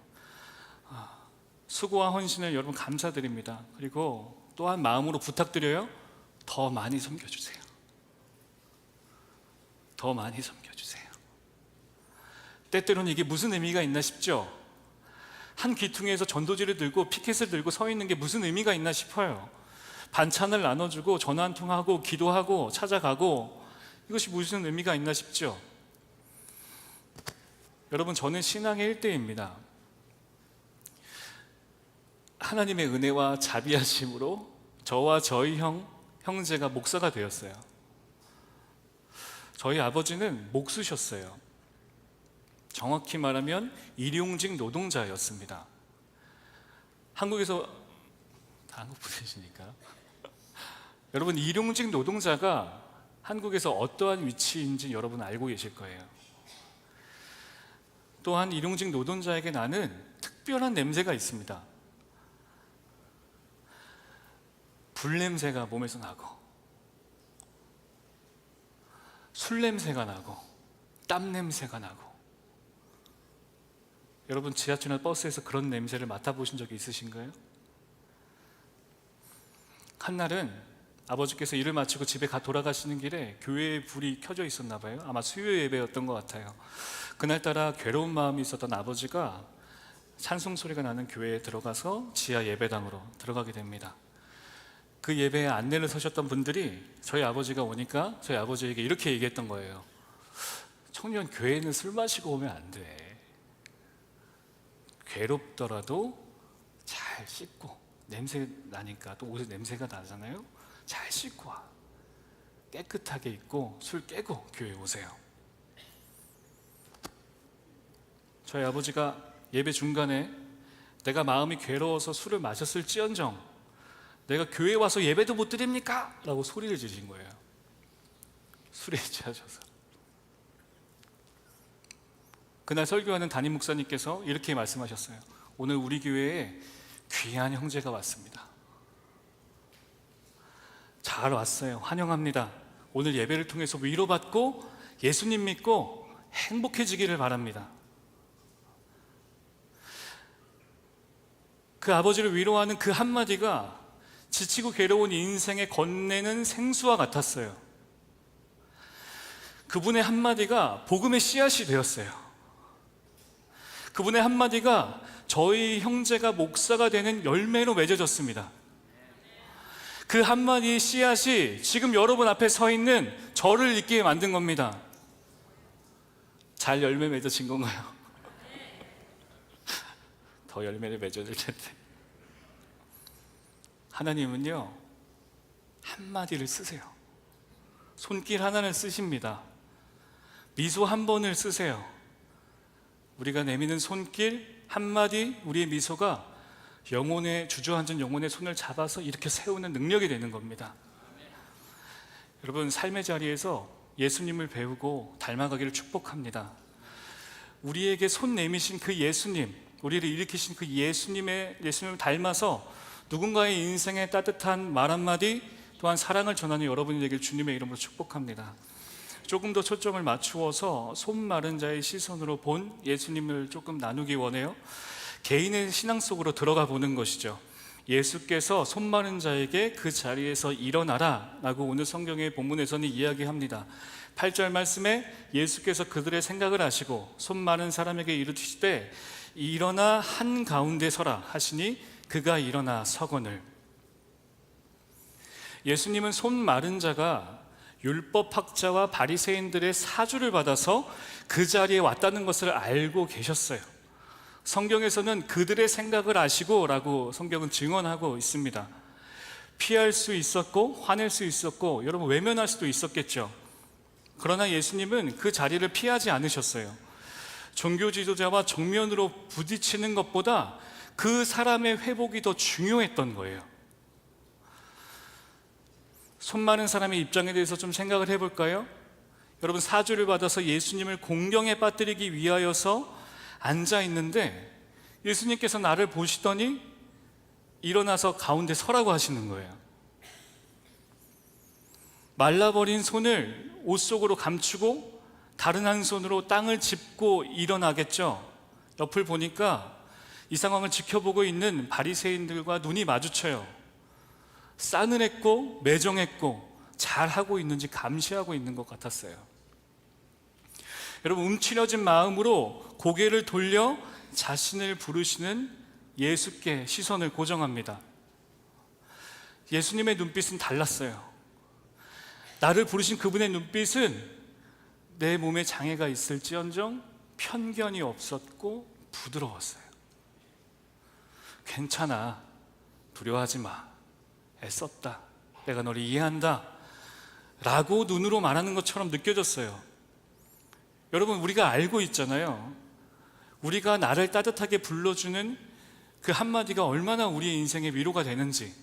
수고와 헌신을 여러분 감사드립니다. 그리고 또한 마음으로 부탁드려요. 더 많이 섬겨주세요. 더 많이 섬겨주세요. 때때로는 이게 무슨 의미가 있나 싶죠? 한 귀퉁이에서 전도지를 들고 피켓을 들고 서 있는 게 무슨 의미가 있나 싶어요. 반찬을 나눠주고 전화 한 통하고 기도하고 찾아가고, 이것이 무슨 의미가 있나 싶죠? 여러분, 저는 신앙의 일대입니다. 하나님의 은혜와 자비하심으로 저와 저희 형제가 목사가 되었어요. 저희 아버지는 목수셨어요. 정확히 말하면 일용직 노동자였습니다. 한국에서 다 한국 분이시니까 여러분, 일용직 노동자가 한국에서 어떠한 위치인지 여러분 알고 계실 거예요. 또한 일용직 노동자에게 나는 특별한 냄새가 있습니다. 불 냄새가 몸에서 나고, 술 냄새가 나고, 땀 냄새가 나고. 여러분, 지하철이나 버스에서 그런 냄새를 맡아보신 적이 있으신가요? 한날은 아버지께서 일을 마치고 집에 돌아가시는 길에 교회에 불이 켜져 있었나 봐요. 아마 수요 예배였던 것 같아요. 그날따라 괴로운 마음이 있었던 아버지가 찬송 소리가 나는 교회에 들어가서 지하 예배당으로 들어가게 됩니다. 그 예배에 안내를 서셨던 분들이 저희 아버지가 오니까 저희 아버지에게 이렇게 얘기했던 거예요. 청년, 교회는 술 마시고 오면 안 돼. 괴롭더라도 잘 씻고, 냄새 나니까 또 옷에 냄새가 나잖아요. 잘 씻고 와. 깨끗하게 입고 술 깨고 교회 오세요. 저희 아버지가 예배 중간에 내가 마음이 괴로워서 술을 마셨을지언정 내가 교회 와서 예배도 못 드립니까? 라고 소리를 지르신 거예요. 술에 취하셔서. 그날 설교하는 담임 목사님께서 이렇게 말씀하셨어요. 오늘 우리 교회에 귀한 형제가 왔습니다. 잘 왔어요. 환영합니다. 오늘 예배를 통해서 위로받고 예수님 믿고 행복해지기를 바랍니다. 그 아버지를 위로하는 그 한마디가 지치고 괴로운 인생에 건네는 생수와 같았어요. 그분의 한마디가 복음의 씨앗이 되었어요. 그분의 한마디가 저희 형제가 목사가 되는 열매로 맺어졌습니다. 그 한마디의 씨앗이 지금 여러분 앞에 서 있는 저를 있게 만든 겁니다. 잘 열매 맺어진 건가요? 더 열매를 맺어줄 텐데. 하나님은요, 한마디를 쓰세요. 손길 하나를 쓰십니다. 미소 한 번을 쓰세요. 우리가 내미는 손길 한마디, 우리의 미소가 영혼의 주저앉은 영혼의 손을 잡아서 이렇게 세우는 능력이 되는 겁니다. 여러분, 삶의 자리에서 예수님을 배우고 닮아가기를 축복합니다. 우리에게 손 내미신 그 예수님, 우리를 일으키신 그 예수님을 닮아서 누군가의 인생에 따뜻한 말 한마디, 또한 사랑을 전하는 여러분이 되길 주님의 이름으로 축복합니다. 조금 더 초점을 맞추어서 손 마른 자의 시선으로 본 예수님을 조금 나누기 원해요. 개인의 신앙 속으로 들어가 보는 것이죠. 예수께서 손 마른 자에게 그 자리에서 일어나라 라고 오늘 성경의 본문에서는 이야기합니다. 8절 말씀에 예수께서 그들의 생각을 아시고 손 마른 사람에게 이르시되 일어나 한가운데 서라 하시니 그가 일어나 서거늘. 예수님은 손 마른 자가 율법학자와 바리새인들의 사주를 받아서 그 자리에 왔다는 것을 알고 계셨어요. 성경에서는 그들의 생각을 아시고 라고 성경은 증언하고 있습니다. 피할 수 있었고 화낼 수 있었고 여러분 외면할 수도 있었겠죠. 그러나 예수님은 그 자리를 피하지 않으셨어요. 종교 지도자와 정면으로 부딪히는 것보다 그 사람의 회복이 더 중요했던 거예요. 손 많은 사람의 입장에 대해서 좀 생각을 해볼까요? 여러분, 사주를 받아서 예수님을 공경에 빠뜨리기 위하여서 앉아 있는데 예수님께서 나를 보시더니 일어나서 가운데 서라고 하시는 거예요. 말라버린 손을 옷 속으로 감추고 다른 한 손으로 땅을 짚고 일어나겠죠. 옆을 보니까 이 상황을 지켜보고 있는 바리새인들과 눈이 마주쳐요. 싸늘했고 매정했고 잘하고 있는지 감시하고 있는 것 같았어요. 여러분, 움츠려진 마음으로 고개를 돌려 자신을 부르시는 예수께 시선을 고정합니다. 예수님의 눈빛은 달랐어요. 나를 부르신 그분의 눈빛은 내 몸에 장애가 있을지언정 편견이 없었고 부드러웠어요. 괜찮아, 두려워하지 마, 애썼다, 내가 너를 이해한다 라고 눈으로 말하는 것처럼 느껴졌어요. 여러분, 우리가 알고 있잖아요. 우리가 나를 따뜻하게 불러주는 그 한마디가 얼마나 우리의 인생의 위로가 되는지.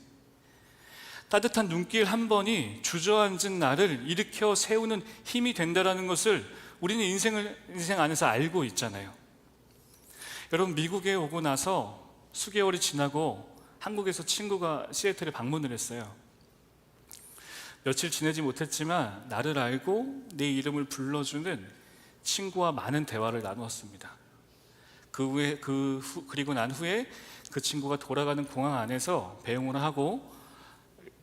따뜻한 눈길 한 번이 주저앉은 나를 일으켜 세우는 힘이 된다는 것을 우리는 인생 안에서 알고 있잖아요. 여러분, 미국에 오고 나서 수개월이 지나고 한국에서 친구가 시애틀에 방문을 했어요. 며칠 지내지 못했지만 나를 알고 내 이름을 불러주는 친구와 많은 대화를 나누었습니다. 그리고 난 후에 그 친구가 돌아가는 공항 안에서 배웅을 하고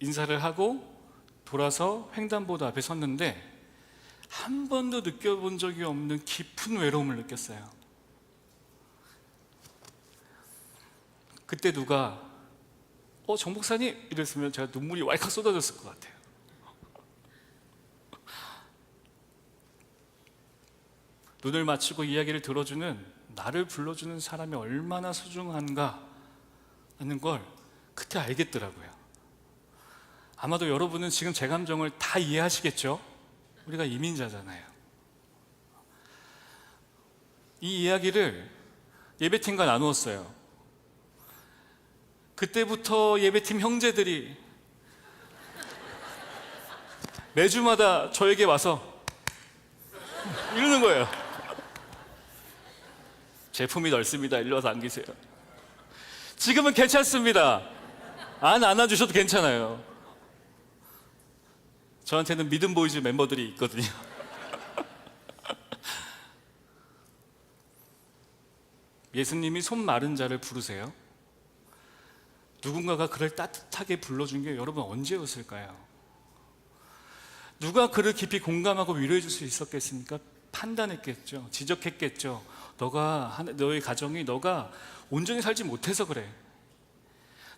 인사를 하고 돌아서 횡단보도 앞에 섰는데 한 번도 느껴본 적이 없는 깊은 외로움을 느꼈어요. 그때 누가 정 목사님 이랬으면 제가 눈물이 왈칵 쏟아졌을 것 같아요. 눈을 맞추고 이야기를 들어주는, 나를 불러주는 사람이 얼마나 소중한가 하는 걸 그때 알겠더라고요. 아마도 여러분은 지금 제 감정을 다 이해하시겠죠? 우리가 이민자잖아요. 이 이야기를 예배팀과 나누었어요. 그때부터 예배팀 형제들이 매주마다 저에게 와서 이러는 거예요. 제품이 넓습니다. 일로 와서 앉으세요. 지금은 괜찮습니다. 안 안아주셔도 괜찮아요. 저한테는 믿음 보이즈 멤버들이 있거든요. 예수님이 손 마른 자를 부르세요. 누군가가 그를 따뜻하게 불러준 게 여러분 언제였을까요? 누가 그를 깊이 공감하고 위로해 줄 수 있었겠습니까? 판단했겠죠. 지적했겠죠. 너의 가정이 너가 온전히 살지 못해서 그래.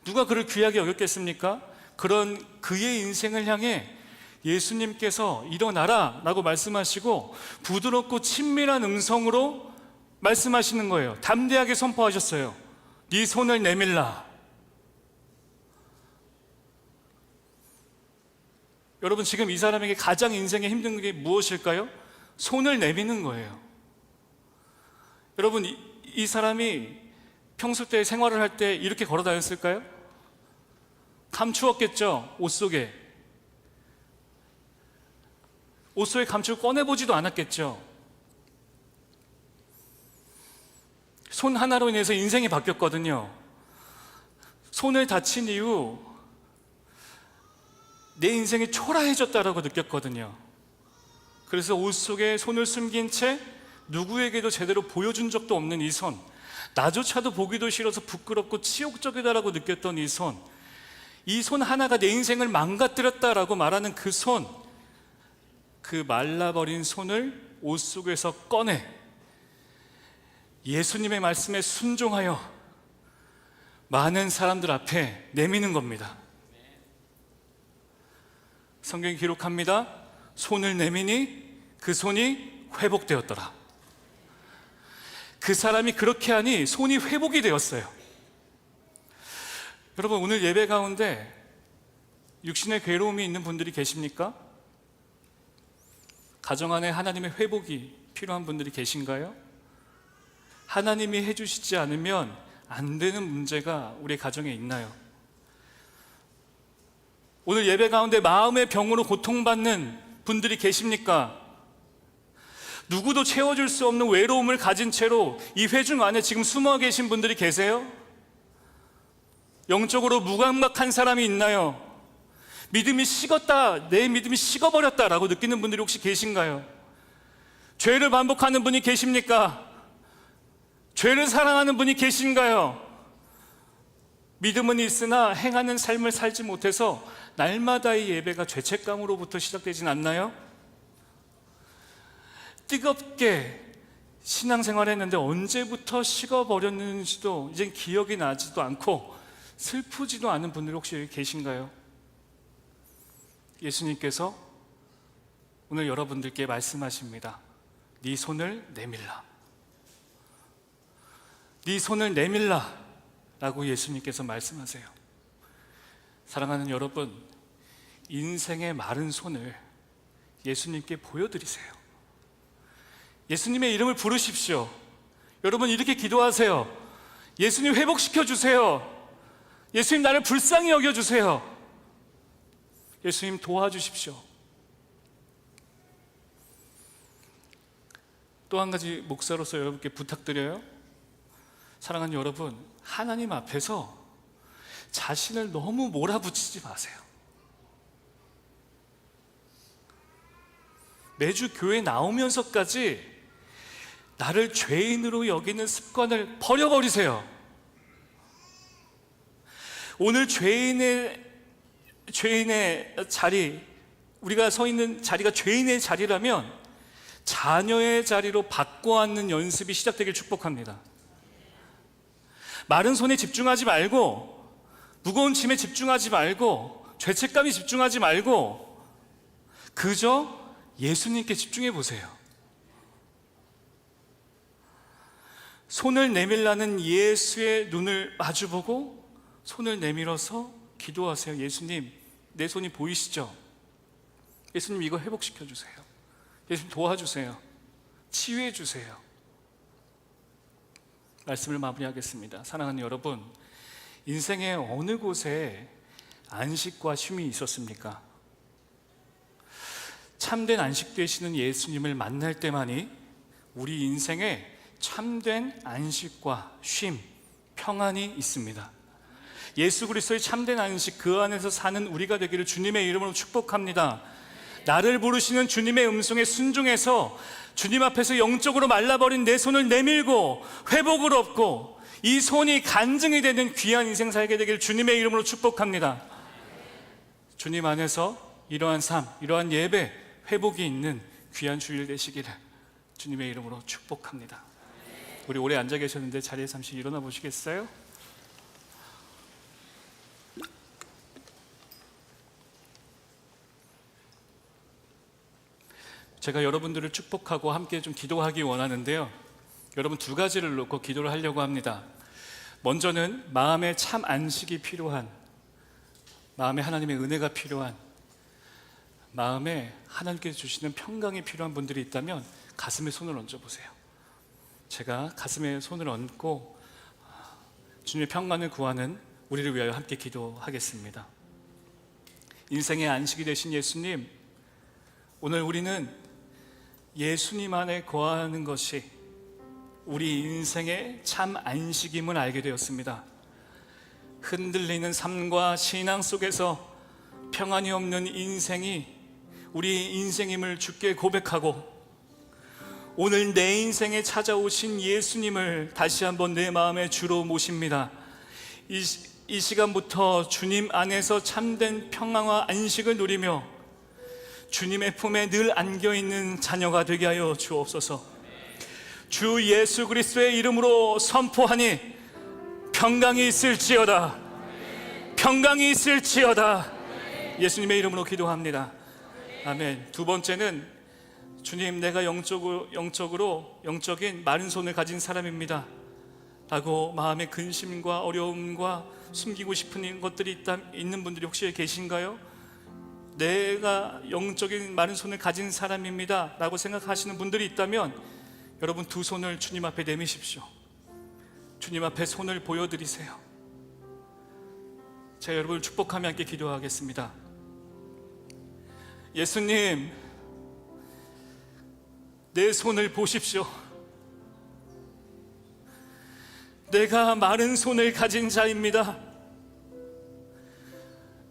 누가 그를 귀하게 여겼겠습니까? 그런 그의 인생을 향해 예수님께서 일어나라 라고 말씀하시고 부드럽고 친밀한 음성으로 말씀하시는 거예요. 담대하게 선포하셨어요. 네 손을 내밀라. 여러분, 지금 이 사람에게 가장 인생에 힘든 게 무엇일까요? 손을 내미는 거예요. 여러분, 이 사람이 평소 때 생활을 할 때 이렇게 걸어 다녔을까요? 감추었겠죠. 옷 속에 감추고 꺼내보지도 않았겠죠. 손 하나로 인해서 인생이 바뀌었거든요. 손을 다친 이후 내 인생이 초라해졌다라고 느꼈거든요. 그래서 옷 속에 손을 숨긴 채 누구에게도 제대로 보여준 적도 없는 이 손, 나조차도 보기도 싫어서 부끄럽고 치욕적이다라고 느꼈던 이 손 하나가 내 인생을 망가뜨렸다라고 말하는 그 손, 그 말라버린 손을 옷 속에서 꺼내 예수님의 말씀에 순종하여 많은 사람들 앞에 내미는 겁니다. 성경이 기록합니다. 손을 내미니 그 손이 회복되었더라. 그 사람이 그렇게 하니 손이 회복이 되었어요. 여러분, 오늘 예배 가운데 육신의 괴로움이 있는 분들이 계십니까? 가정 안에 하나님의 회복이 필요한 분들이 계신가요? 하나님이 해주시지 않으면 안 되는 문제가 우리 가정에 있나요? 오늘 예배 가운데 마음의 병으로 고통받는 분들이 계십니까? 누구도 채워줄 수 없는 외로움을 가진 채로 이 회중 안에 지금 숨어 계신 분들이 계세요? 영적으로 무감각한 사람이 있나요? 믿음이 식었다, 내 믿음이 식어버렸다라고 느끼는 분들이 혹시 계신가요? 죄를 반복하는 분이 계십니까? 죄를 사랑하는 분이 계신가요? 믿음은 있으나 행하는 삶을 살지 못해서 날마다의 예배가 죄책감으로부터 시작되진 않나요? 뜨겁게 신앙생활을 했는데 언제부터 식어버렸는지도 이젠 기억이 나지도 않고 슬프지도 않은 분들이 혹시 여기 계신가요? 예수님께서 오늘 여러분들께 말씀하십니다. 네 손을 내밀라. 네 손을 내밀라 라고 예수님께서 말씀하세요. 사랑하는 여러분, 인생의 마른 손을 예수님께 보여드리세요. 예수님의 이름을 부르십시오. 여러분, 이렇게 기도하세요. 예수님 회복시켜 주세요. 예수님 나를 불쌍히 여겨주세요. 예수님 도와주십시오. 또 한 가지 목사로서 여러분께 부탁드려요. 사랑하는 여러분, 하나님 앞에서 자신을 너무 몰아붙이지 마세요. 매주 교회 나오면서까지 나를 죄인으로 여기는 습관을 버려버리세요. 오늘 죄인의 자리, 우리가 서 있는 자리가 죄인의 자리라면 자녀의 자리로 바꿔 앉는 연습이 시작되길 축복합니다. 마른 손에 집중하지 말고, 무거운 짐에 집중하지 말고, 죄책감에 집중하지 말고 그저 예수님께 집중해 보세요. 손을 내밀라는 예수의 눈을 마주보고 손을 내밀어서 기도하세요. 예수님, 내 손이 보이시죠? 예수님, 이거 회복시켜 주세요. 예수님, 도와주세요. 치유해 주세요. 말씀을 마무리하겠습니다. 사랑하는 여러분, 인생의 어느 곳에 안식과 쉼이 있었습니까? 참된 안식 되시는 예수님을 만날 때만이 우리 인생에 참된 안식과 쉼, 평안이 있습니다. 예수 그리스도의 참된 안식, 그 안에서 사는 우리가 되기를 주님의 이름으로 축복합니다. 나를 부르시는 주님의 음성에 순종해서 주님 앞에서 영적으로 말라버린 내 손을 내밀고 회복을 얻고 이 손이 간증이 되는 귀한 인생 살게 되기를 주님의 이름으로 축복합니다. 주님 안에서 이러한 삶, 이러한 예배, 회복이 있는 귀한 주일 되시기를 주님의 이름으로 축복합니다. 우리 오래 앉아 계셨는데 자리에 잠시 일어나 보시겠어요? 제가 여러분들을 축복하고 함께 좀 기도하기 원하는데요, 여러분 두 가지를 놓고 기도를 하려고 합니다. 먼저는 마음에 참 안식이 필요한, 마음에 하나님의 은혜가 필요한, 마음에 하나님께서 주시는 평강이 필요한 분들이 있다면 가슴에 손을 얹어보세요. 제가 가슴에 손을 얹고 주님의 평강을 구하는 우리를 위하여 함께 기도하겠습니다. 인생의 안식이 되신 예수님, 오늘 우리는 예수님 안에 거하는 것이 우리 인생의 참 안식임을 알게 되었습니다. 흔들리는 삶과 신앙 속에서 평안이 없는 인생이 우리 인생임을 주께 고백하고, 오늘 내 인생에 찾아오신 예수님을 다시 한번 내 마음의 주로 모십니다. 이 시간부터 주님 안에서 참된 평안과 안식을 누리며 주님의 품에 늘 안겨있는 자녀가 되게 하여 주옵소서. 주 예수 그리스도의 이름으로 선포하니 평강이 있을지어다. 평강이 있을지어다. 예수님의 이름으로 기도합니다. 아멘. 두 번째는 주님, 내가 영적인 마른 손을 가진 사람입니다 라고 마음의 근심과 어려움과 숨기고 싶은 것들이 있는 분들이 혹시 계신가요? 내가 영적인 마른 손을 가진 사람입니다 라고 생각하시는 분들이 있다면 여러분 두 손을 주님 앞에 내미십시오. 주님 앞에 손을 보여드리세요. 제가 여러분을 축복하며 함께 기도하겠습니다. 예수님, 내 손을 보십시오. 내가 마른 손을 가진 자입니다.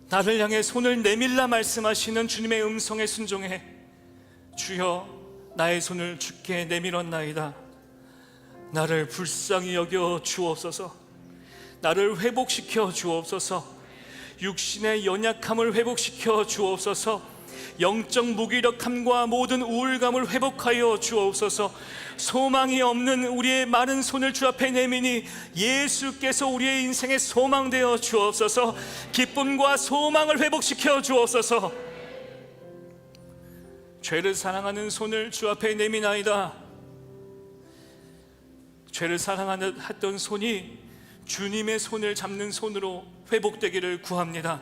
나를 향해 손을 내밀라 말씀하시는 주님의 음성에 순종해 주여, 나의 손을 주께 내밀었나이다. 나를 불쌍히 여겨 주옵소서. 나를 회복시켜 주옵소서. 육신의 연약함을 회복시켜 주옵소서. 영적 무기력함과 모든 우울감을 회복하여 주옵소서. 소망이 없는 우리의 마른 손을 주 앞에 내미니 예수께서 우리의 인생의 소망 되어 주옵소서. 기쁨과 소망을 회복시켜 주옵소서. 죄를 사랑하는 손을 주 앞에 내미나이다. 죄를 사랑했던 손이 주님의 손을 잡는 손으로 회복되기를 구합니다.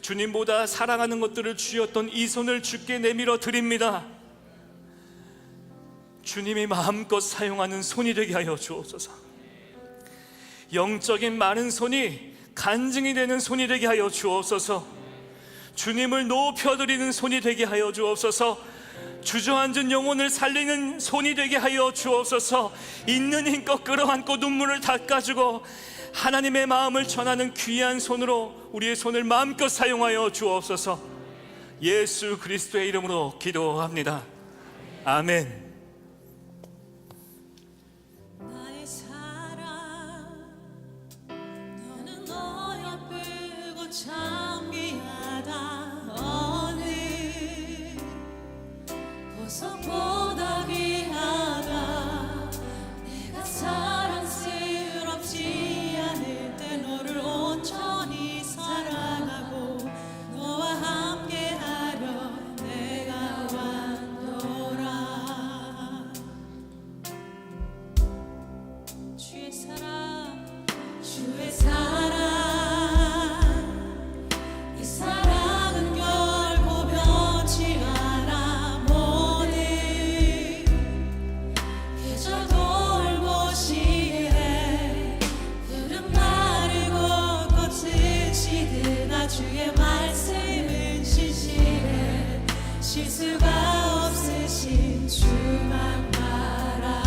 주님보다 사랑하는 것들을 쥐었던 이 손을 주께 내밀어 드립니다. 주님이 마음껏 사용하는 손이 되게 하여 주옵소서. 영적인 마른 손이 간증이 되는 손이 되게 하여 주옵소서. 주님을 높여드리는 손이 되게 하여 주옵소서. 주저앉은 영혼을 살리는 손이 되게 하여 주옵소서. 있는 힘껏 끌어안고 눈물을 닦아주고 하나님의 마음을 전하는 귀한 손으로 우리의 손을 마음껏 사용하여 주옵소서. 예수 그리스도의 이름으로 기도합니다. 아멘. 나의 사랑, 너는 어여쁘고 참 귀하다. 어느 보석보다 귀하다. 내가 사랑스럽지 않을 때 너를 온전히 사랑하고 너와 함께하려 내가 왔노라. 주의 사랑, 주의 사랑, 이 사랑은 결코 변치 않아. 모든 계절 돌보시네. 푸른 마르고 꽃은 시드나 주의 말씀은 신실해. 실수가 없으신 주만 말하라.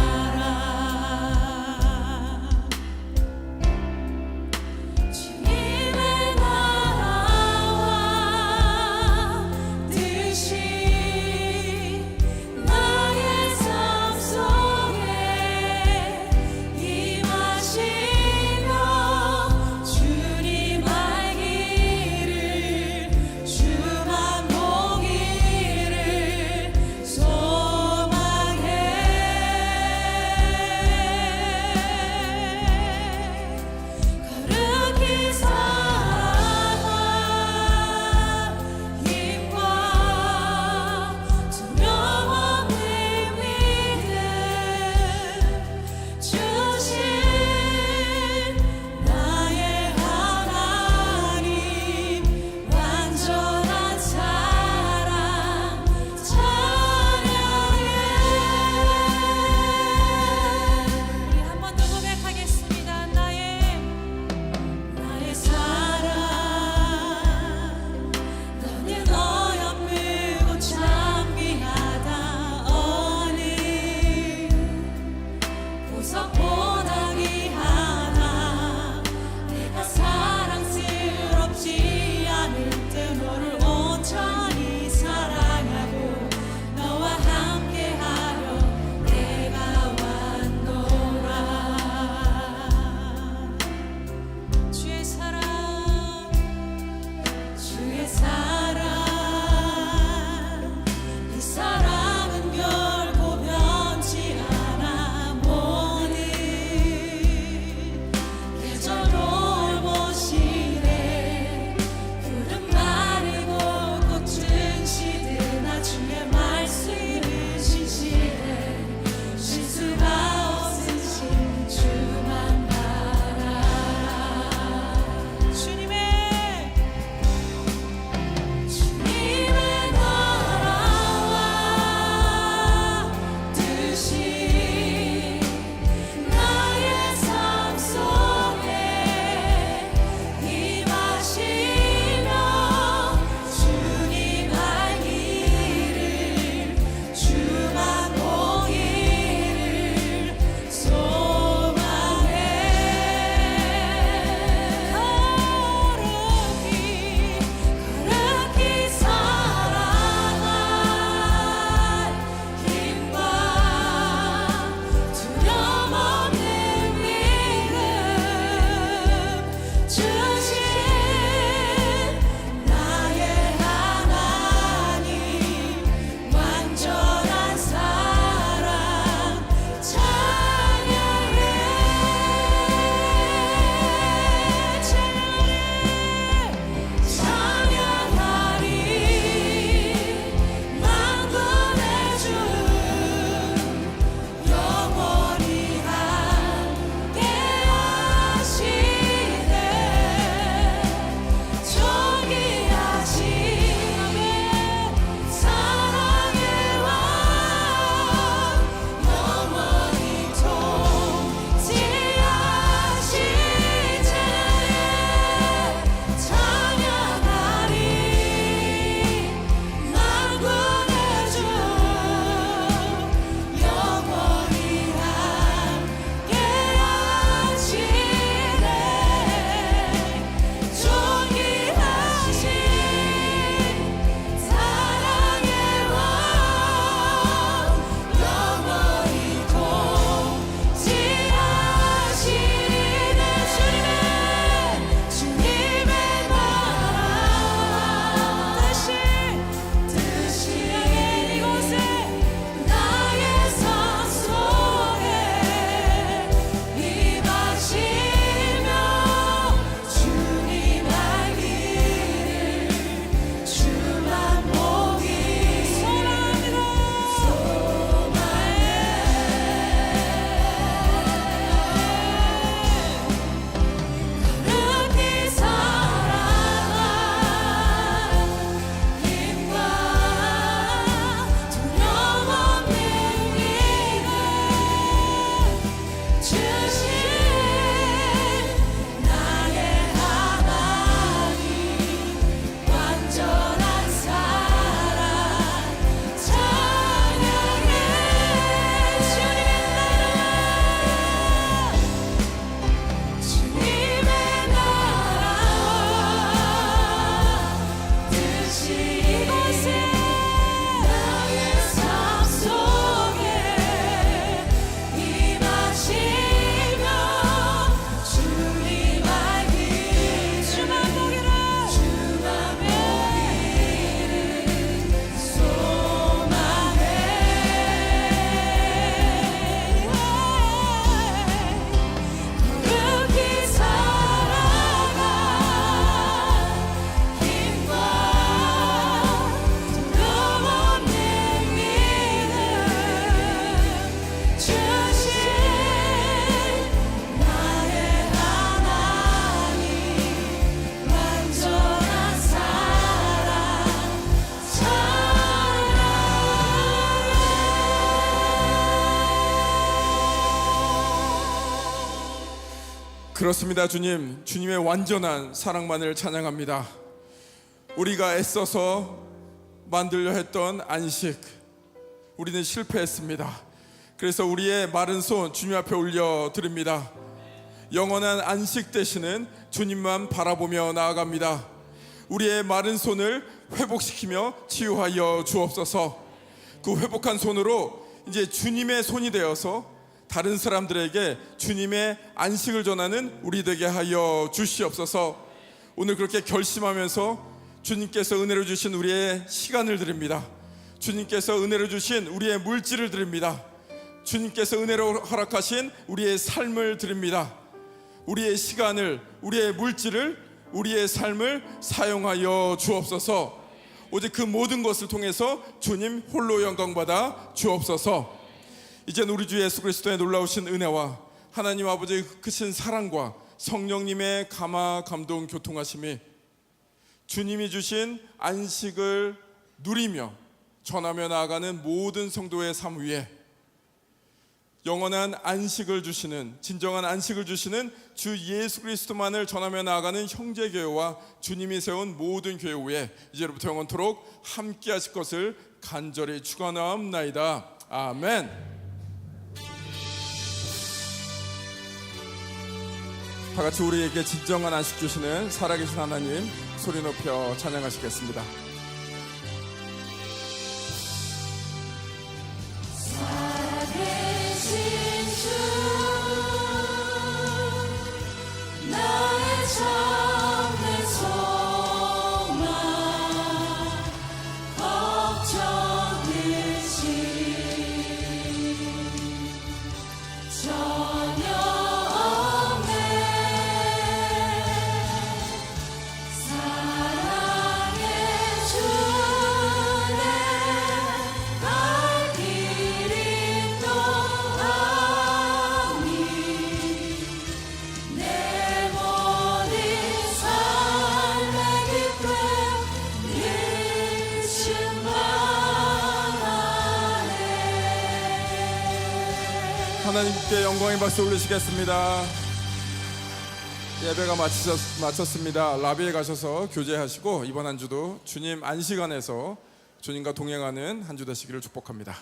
그렇습니다. 주님, 주님의 완전한 사랑만을 찬양합니다. 우리가 애써서 만들려 했던 안식, 우리는 실패했습니다. 그래서 우리의 마른 손 주님 앞에 올려드립니다. 영원한 안식 되시는 주님만 바라보며 나아갑니다. 우리의 마른 손을 회복시키며 치유하여 주옵소서. 그 회복한 손으로 이제 주님의 손이 되어서 다른 사람들에게 주님의 안식을 전하는 우리 되게 하여 주시옵소서. 오늘 그렇게 결심하면서 주님께서 은혜로 주신 우리의 시간을 드립니다. 주님께서 은혜로 주신 우리의 물질을 드립니다. 주님께서 은혜로 허락하신 우리의 삶을 드립니다. 우리의 시간을, 우리의 물질을, 우리의 삶을 사용하여 주옵소서. 오직 그 모든 것을 통해서 주님 홀로 영광받아 주옵소서. 이젠 우리 주 예수 그리스도의 놀라우신 은혜와 하나님 아버지의 크신 사랑과 성령님의 감화 감동 교통하심이 주님이 주신 안식을 누리며 전하며 나아가는 모든 성도의 삶 위에 영원한 안식을 주시는, 진정한 안식을 주시는 주 예수 그리스도만을 전하며 나아가는 형제교회와 주님이 세운 모든 교회 위에 이제부터 영원토록 함께 하실 것을 간절히 축원하옵나이다. 아멘. 다 같이 우리에게 진정한 안식 주시는 살아계신 하나님 소리 높여 찬양하시겠습니다. 살아계신 주 나의 참된 소망 걱정 없이 전혀 없네. 사랑의 주내 갈 길이 또하니 내 모든 삶의 기쁨 일심만하네. 하나님께 영광의 박수 올리시겠습니다. 예배가 마쳤습니다. 라비에 가셔서 교제하시고 이번 한 주도 주님 안식 안에서 주님과 동행하는 한 주 되시기를 축복합니다.